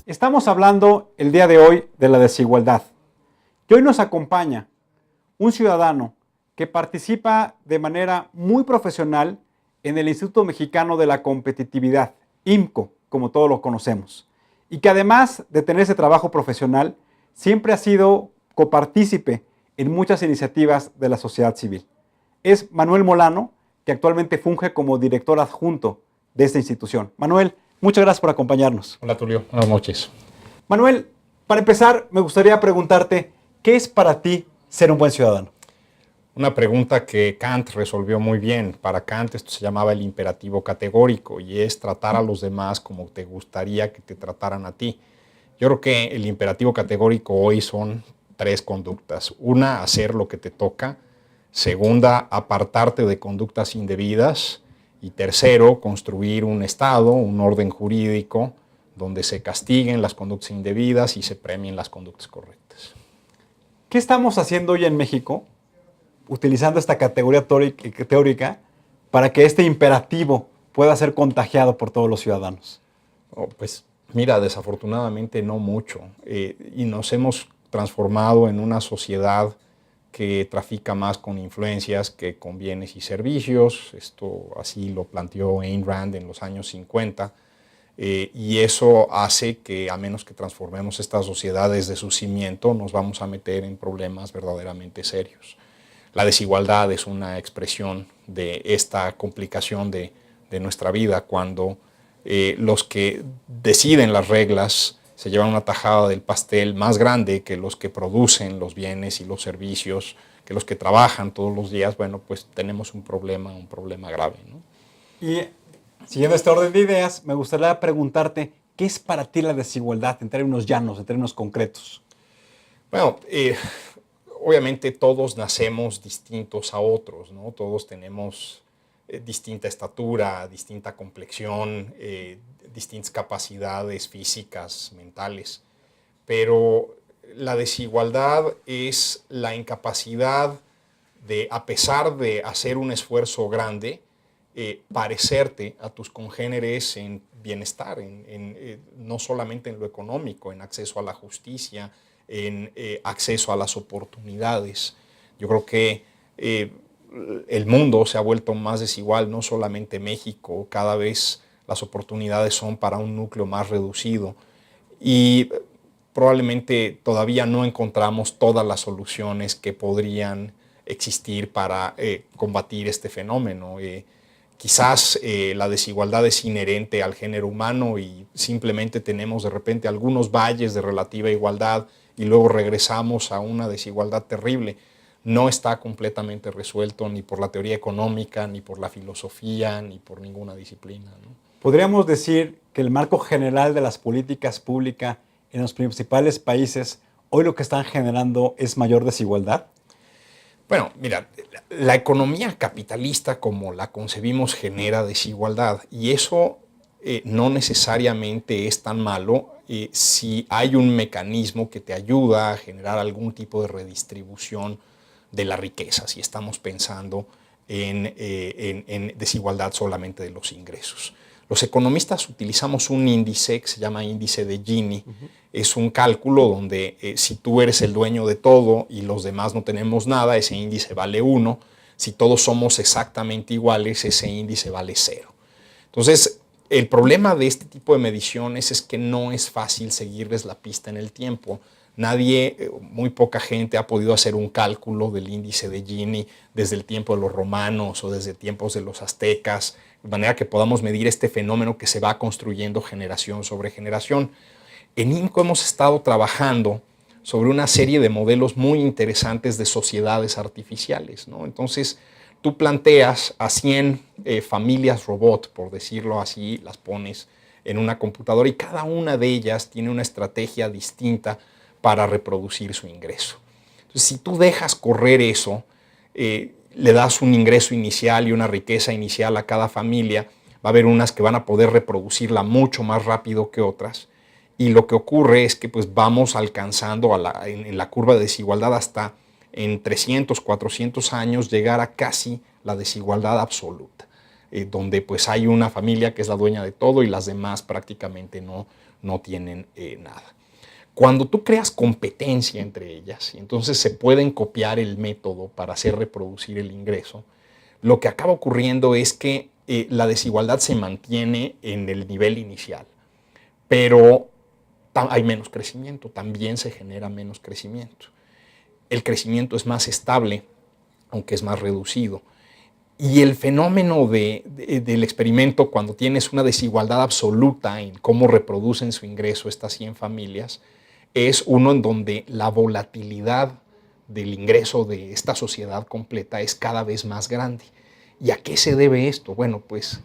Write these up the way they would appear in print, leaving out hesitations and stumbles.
Estamos hablando el día de hoy de la desigualdad. Y hoy nos acompaña un ciudadano que participa de manera muy profesional en el Instituto Mexicano de la Competitividad, IMCO, como todos lo conocemos, y que además de tener ese trabajo profesional, siempre ha sido copartícipe en muchas iniciativas de la sociedad civil. Es Manuel Molano, que actualmente funge como director adjunto de esta institución. Manuel, muchas gracias por acompañarnos. Hola Tulio, buenas noches. Manuel, para empezar, me gustaría preguntarte, ¿qué es para ti ser un buen ciudadano? Una pregunta que Kant resolvió muy bien. Para Kant esto se llamaba el imperativo categórico y es tratar a los demás como te gustaría que te trataran a ti. Yo creo que el imperativo categórico hoy son tres conductas. Una, hacer lo que te toca. Segunda, apartarte de conductas indebidas. Y tercero, construir un Estado, un orden jurídico, donde se castiguen las conductas indebidas y se premien las conductas correctas. ¿Qué estamos haciendo hoy en México, utilizando esta categoría teórica, para que este imperativo pueda ser contagiado por todos los ciudadanos? Pues mira, desafortunadamente no mucho. Y nos hemos transformado en una sociedad que trafica más con influencias que con bienes y servicios. Esto así lo planteó Ayn Rand en los años 50. Y eso hace que, a menos que transformemos esta sociedad desde su cimiento, nos vamos a meter en problemas verdaderamente serios. La desigualdad es una expresión de esta complicación de nuestra vida, cuando los que deciden las reglas se llevan una tajada del pastel más grande que los que producen los bienes y los servicios, que los que trabajan todos los días. Bueno, pues tenemos un problema grave, ¿no? Y siguiendo este orden de ideas, me gustaría preguntarte, ¿qué es para ti la desigualdad en términos llanos, en términos concretos? Bueno, obviamente todos nacemos distintos a otros, ¿no? Todos tenemos distinta estatura, distinta complexión, distintas capacidades físicas, mentales. Pero la desigualdad es la incapacidad de, a pesar de hacer un esfuerzo grande, parecerte a tus congéneres en bienestar, no solamente en lo económico, en acceso a la justicia, en acceso a las oportunidades. Yo creo que el mundo se ha vuelto más desigual, no solamente México. Cada vez las oportunidades son para un núcleo más reducido y probablemente todavía no encontramos todas las soluciones que podrían existir para combatir este fenómeno. Quizás la desigualdad es inherente al género humano y simplemente tenemos de repente algunos valles de relativa igualdad y luego regresamos a una desigualdad terrible. No está completamente resuelto ni por la teoría económica, ni por la filosofía, ni por ninguna disciplina, ¿no? ¿Podríamos decir que el marco general de las políticas públicas en los principales países hoy lo que están generando es mayor desigualdad? Bueno, mira, la economía capitalista como la concebimos genera desigualdad y eso no necesariamente es tan malo si hay un mecanismo que te ayuda a generar algún tipo de redistribución de la riqueza, si estamos pensando en desigualdad solamente de los ingresos. Los economistas utilizamos un índice que se llama índice de Gini. Es un cálculo donde si tú eres el dueño de todo y los demás no tenemos nada, ese índice vale 1. Si todos somos exactamente iguales, ese índice vale 0. Entonces, el problema de este tipo de mediciones es que no es fácil seguirles la pista en el tiempo. Nadie, muy poca gente ha podido hacer un cálculo del índice de Gini desde el tiempo de los romanos o desde tiempos de los aztecas, de manera que podamos medir este fenómeno que se va construyendo generación sobre generación. En IMCO hemos estado trabajando sobre una serie de modelos muy interesantes de sociedades artificiales, ¿no? Entonces, tú planteas a 100 familias robot, por decirlo así, las pones en una computadora y cada una de ellas tiene una estrategia distinta para reproducir su ingreso. Entonces, si tú dejas correr eso, le das un ingreso inicial y una riqueza inicial a cada familia, va a haber unas que van a poder reproducirla mucho más rápido que otras. Y lo que ocurre es que pues, vamos alcanzando en la curva de desigualdad hasta en 300, 400 años llegar a casi la desigualdad absoluta. donde pues hay una familia que es la dueña de todo y las demás prácticamente no tienen nada. Cuando tú creas competencia entre ellas y entonces se pueden copiar el método para hacer reproducir el ingreso, lo que acaba ocurriendo es que la desigualdad se mantiene en el nivel inicial, pero hay menos crecimiento, también se genera menos crecimiento. El crecimiento es más estable, aunque es más reducido. Y el fenómeno del experimento, cuando tienes una desigualdad absoluta en cómo reproducen su ingreso estas 100 familias, es uno en donde la volatilidad del ingreso de esta sociedad completa es cada vez más grande. ¿Y a qué se debe esto? Bueno, pues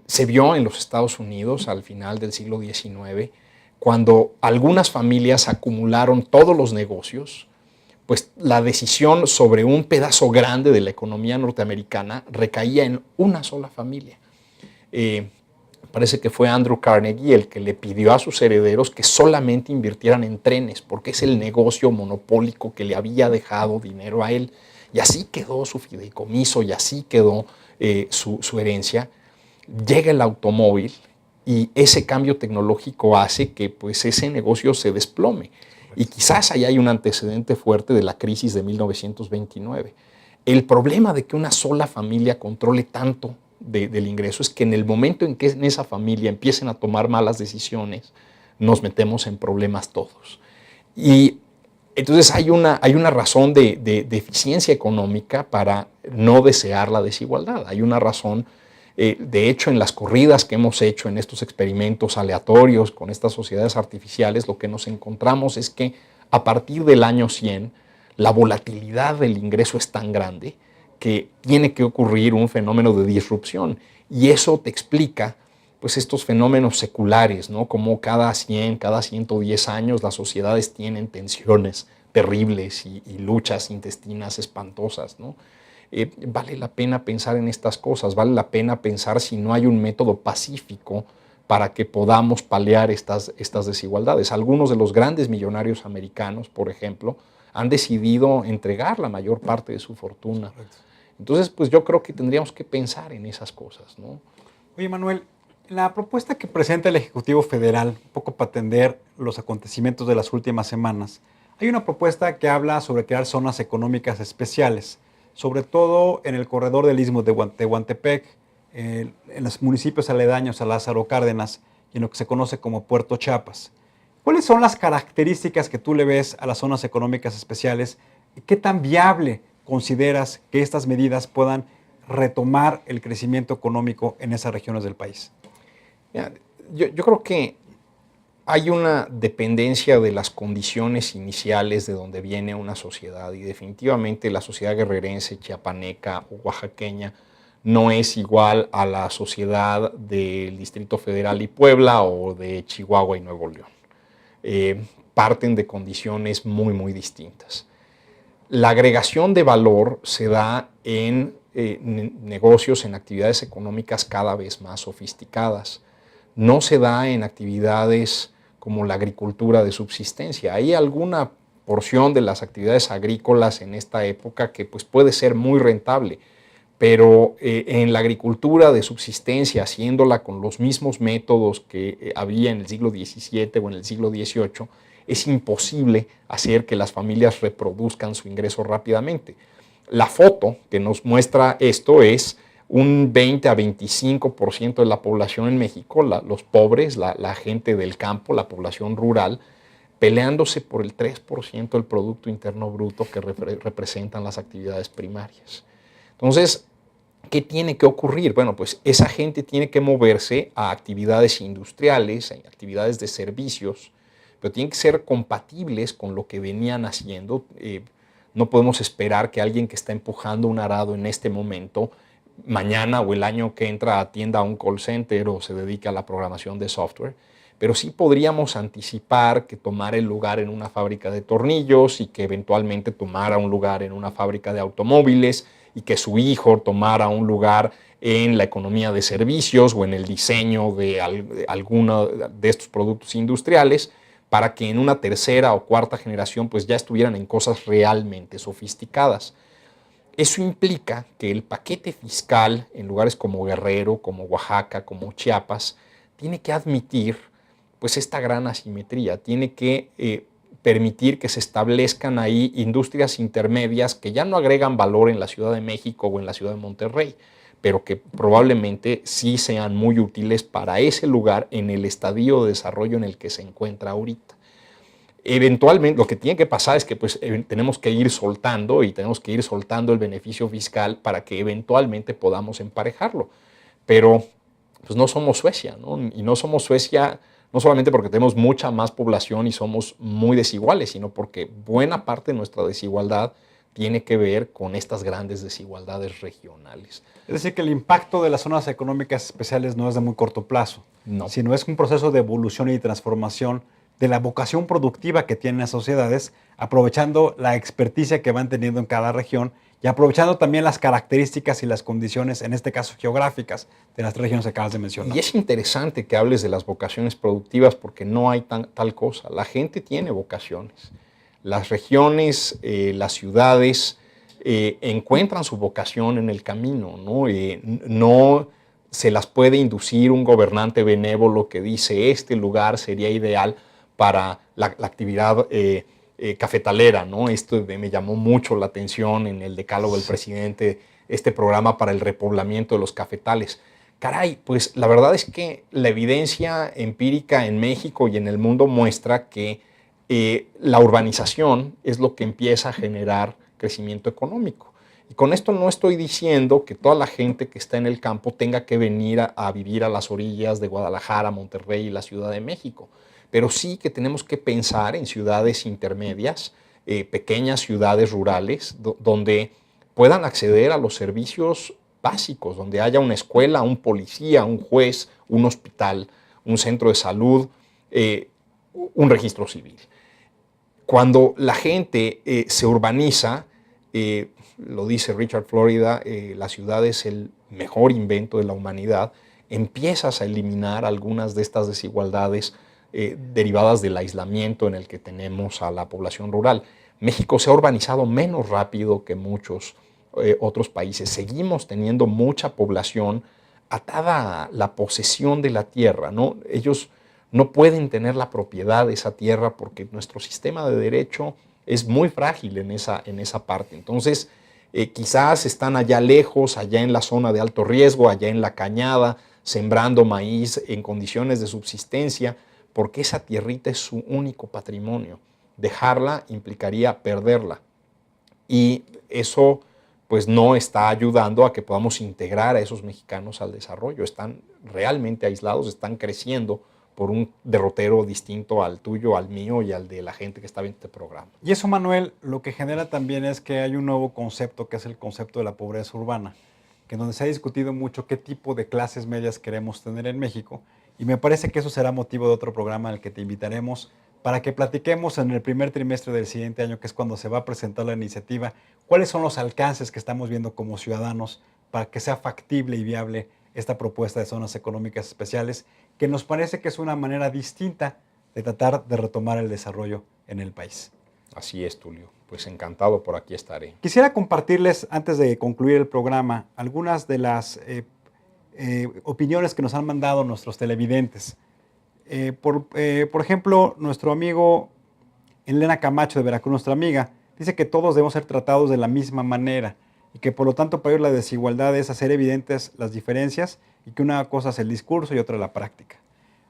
se vio en los Estados Unidos al final del siglo XIX, cuando algunas familias acumularon todos los negocios, pues la decisión sobre un pedazo grande de la economía norteamericana recaía en una sola familia. Parece que fue Andrew Carnegie el que le pidió a sus herederos que solamente invirtieran en trenes, porque es el negocio monopólico que le había dejado dinero a él. Y así quedó su fideicomiso y así quedó su herencia. Llega el automóvil y ese cambio tecnológico hace que pues, ese negocio se desplome. Y quizás ahí hay un antecedente fuerte de la crisis de 1929. El problema de que una sola familia controle tanto del ingreso es que en el momento en que en esa familia empiecen a tomar malas decisiones, nos metemos en problemas todos. Y entonces hay una razón de eficiencia económica para no desear la desigualdad. Hay una razón, de hecho, en las corridas que hemos hecho en estos experimentos aleatorios con estas sociedades artificiales, lo que nos encontramos es que a partir del año 100, la volatilidad del ingreso es tan grande que tiene que ocurrir un fenómeno de disrupción. Y eso te explica pues, estos fenómenos seculares, ¿no? Como cada 100, cada 110 años las sociedades tienen tensiones terribles y luchas intestinas espantosas, ¿no? Vale la pena pensar en estas cosas, vale la pena pensar si no hay un método pacífico para que podamos paliar estas desigualdades. Algunos de los grandes millonarios americanos, por ejemplo, han decidido entregar la mayor parte de su fortuna. Entonces, pues yo creo que tendríamos que pensar en esas cosas, ¿no? Oye, Manuel, la propuesta que presenta el Ejecutivo Federal, un poco para atender los acontecimientos de las últimas semanas, hay una propuesta que habla sobre crear zonas económicas especiales, sobre todo en el corredor del Istmo de Tehuantepec, en los municipios aledaños a Lázaro Cárdenas y en lo que se conoce como Puerto Chiapas. ¿Cuáles son las características que tú le ves a las zonas económicas especiales? ¿Qué tan viable consideras que estas medidas puedan retomar el crecimiento económico en esas regiones del país? Yo creo que hay una dependencia de las condiciones iniciales de donde viene una sociedad y definitivamente la sociedad guerrerense, chiapaneca o oaxaqueña no es igual a la sociedad del Distrito Federal y Puebla o de Chihuahua y Nuevo León. Parten de condiciones muy, muy distintas. La agregación de valor se da en negocios, en actividades económicas cada vez más sofisticadas. No se da en actividades como la agricultura de subsistencia. Hay alguna porción de las actividades agrícolas en esta época que pues, puede ser muy rentable, pero en la agricultura de subsistencia, haciéndola con los mismos métodos que había en el siglo XVII o en el siglo XVIII, es imposible hacer que las familias reproduzcan su ingreso rápidamente. La foto que nos muestra esto es un 20 a 25% de la población en México, los pobres, la gente del campo, la población rural, peleándose por el 3% del Producto Interno Bruto que representan las actividades primarias. Entonces, ¿qué tiene que ocurrir? Bueno, pues esa gente tiene que moverse a actividades industriales, a actividades de servicios, pero tienen que ser compatibles con lo que venían haciendo. No podemos esperar que alguien que está empujando un arado en este momento, mañana o el año que entra atienda a un call center o se dedique a la programación de software, pero sí podríamos anticipar que tomara el lugar en una fábrica de tornillos y que eventualmente tomara un lugar en una fábrica de automóviles y que su hijo tomara un lugar en la economía de servicios o en el diseño de alguno de estos productos industriales, para que en una tercera o cuarta generación pues ya estuvieran en cosas realmente sofisticadas. Eso implica que el paquete fiscal en lugares como Guerrero, como Oaxaca, como Chiapas, tiene que admitir pues esta gran asimetría, tiene que permitir que se establezcan ahí industrias intermedias que ya no agregan valor en la Ciudad de México o en la Ciudad de Monterrey, pero que probablemente sí sean muy útiles para ese lugar en el estadio de desarrollo en el que se encuentra ahorita. Eventualmente lo que tiene que pasar es que pues, tenemos que ir soltando y tenemos que ir soltando el beneficio fiscal para que eventualmente podamos emparejarlo. Pero pues no somos Suecia, ¿no? Y no somos Suecia no solamente porque tenemos mucha más población y somos muy desiguales, sino porque buena parte de nuestra desigualdad tiene que ver con estas grandes desigualdades regionales. Es decir, que el impacto de las zonas económicas especiales no es de muy corto plazo, No. sino es un proceso de evolución y transformación de la vocación productiva que tienen las sociedades, aprovechando la experticia que van teniendo en cada región y aprovechando también las características y las condiciones, en este caso geográficas, de las regiones que acabas de mencionar. Y es interesante que hables de las vocaciones productivas porque no hay tal cosa. La gente tiene vocaciones. Las regiones, las ciudades encuentran su vocación en el camino, ¿no? No se las puede inducir un gobernante benévolo que dice este lugar sería ideal para la actividad cafetalera, ¿no? Esto me llamó mucho la atención en el decálogo del presidente, este programa para el repoblamiento de los cafetales. Caray, pues la verdad es que la evidencia empírica en México y en el mundo muestra que la urbanización es lo que empieza a generar crecimiento económico. Y con esto no estoy diciendo que toda la gente que está en el campo tenga que venir a vivir a las orillas de Guadalajara, Monterrey y la Ciudad de México, pero sí que tenemos que pensar en ciudades intermedias, pequeñas ciudades rurales, donde puedan acceder a los servicios básicos, donde haya una escuela, un policía, un juez, un hospital, un centro de salud, un registro civil. Cuando la gente se urbaniza, lo dice Richard Florida, la ciudad es el mejor invento de la humanidad, empiezas a eliminar algunas de estas desigualdades derivadas del aislamiento en el que tenemos a la población rural. México se ha urbanizado menos rápido que muchos otros países. Seguimos teniendo mucha población atada a la posesión de la tierra, ¿no? Ellos no pueden tener la propiedad de esa tierra porque nuestro sistema de derecho es muy frágil en esa parte. Entonces, quizás están allá lejos, allá en la zona de alto riesgo, allá en la cañada, sembrando maíz en condiciones de subsistencia, porque esa tierrita es su único patrimonio. Dejarla implicaría perderla. Y eso pues no está ayudando a que podamos integrar a esos mexicanos al desarrollo. Están realmente aislados, están creciendo por un derrotero distinto al tuyo, al mío y al de la gente que está viendo este programa. Y eso, Manuel, lo que genera también es que hay un nuevo concepto, que es el concepto de la pobreza urbana, que donde se ha discutido mucho qué tipo de clases medias queremos tener en México, y me parece que eso será motivo de otro programa al que te invitaremos para que platiquemos en el primer trimestre del siguiente año, que es cuando se va a presentar la iniciativa, cuáles son los alcances que estamos viendo como ciudadanos para que sea factible y viable esta propuesta de zonas económicas especiales, que nos parece que es una manera distinta de tratar de retomar el desarrollo en el país. Así es, Tulio. Pues encantado, por aquí estaré. Quisiera compartirles, antes de concluir el programa, algunas de las opiniones que nos han mandado nuestros televidentes. Por ejemplo, nuestro amigo Elena Camacho de Veracruz, nuestra amiga, dice que todos debemos ser tratados de la misma manera y que por lo tanto para ellos la desigualdad es hacer evidentes las diferencias y que una cosa es el discurso y otra la práctica.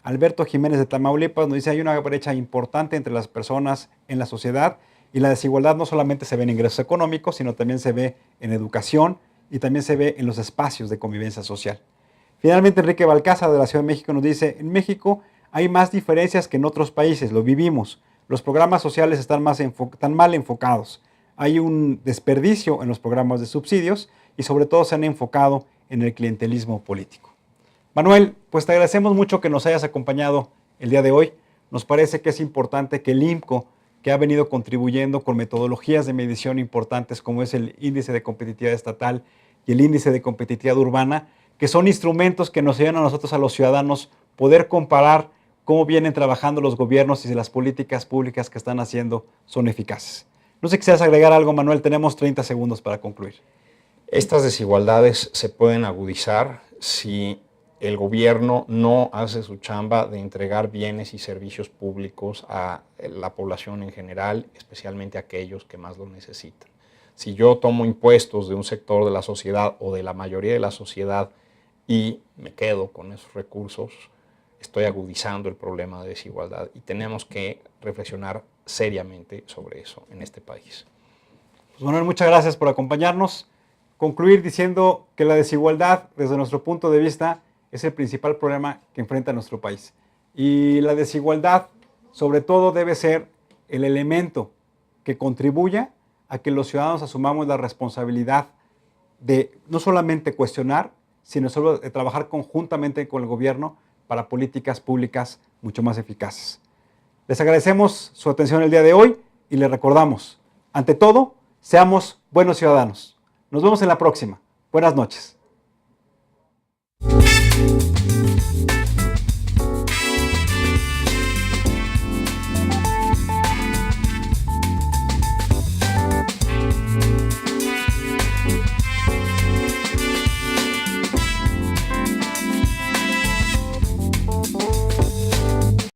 Alberto Jiménez de Tamaulipas nos dice hay una brecha importante entre las personas en la sociedad y la desigualdad no solamente se ve en ingresos económicos, sino también se ve en educación y también se ve en los espacios de convivencia social. Finalmente, Enrique Balcázar de la Ciudad de México nos dice, en México hay más diferencias que en otros países, lo vivimos. Los programas sociales están mal enfocados. Hay un desperdicio en los programas de subsidios y sobre todo se han enfocado en el clientelismo político. Manuel, pues te agradecemos mucho que nos hayas acompañado el día de hoy. Nos parece que es importante que el IMCO, que ha venido contribuyendo con metodologías de medición importantes como es el índice de competitividad estatal y el índice de competitividad urbana, que son instrumentos que nos ayudan a nosotros, a los ciudadanos, poder comparar cómo vienen trabajando los gobiernos y si las políticas públicas que están haciendo son eficaces. No sé si quisieras agregar algo, Manuel, tenemos 30 segundos para concluir. Estas desigualdades se pueden agudizar si el gobierno no hace su chamba de entregar bienes y servicios públicos a la población en general, especialmente a aquellos que más lo necesitan. Si yo tomo impuestos de un sector de la sociedad o de la mayoría de la sociedad y me quedo con esos recursos, estoy agudizando el problema de desigualdad y tenemos que reflexionar seriamente sobre eso en este país. Pues Manuel, muchas gracias por acompañarnos. Concluir diciendo que la desigualdad, desde nuestro punto de vista, es el principal problema que enfrenta nuestro país. Y la desigualdad, sobre todo, debe ser el elemento que contribuya a que los ciudadanos asumamos la responsabilidad de no solamente cuestionar, sino solo de trabajar conjuntamente con el gobierno para políticas públicas mucho más eficaces. Les agradecemos su atención el día de hoy y les recordamos, ante todo, seamos buenos ciudadanos. Nos vemos en la próxima. Buenas noches.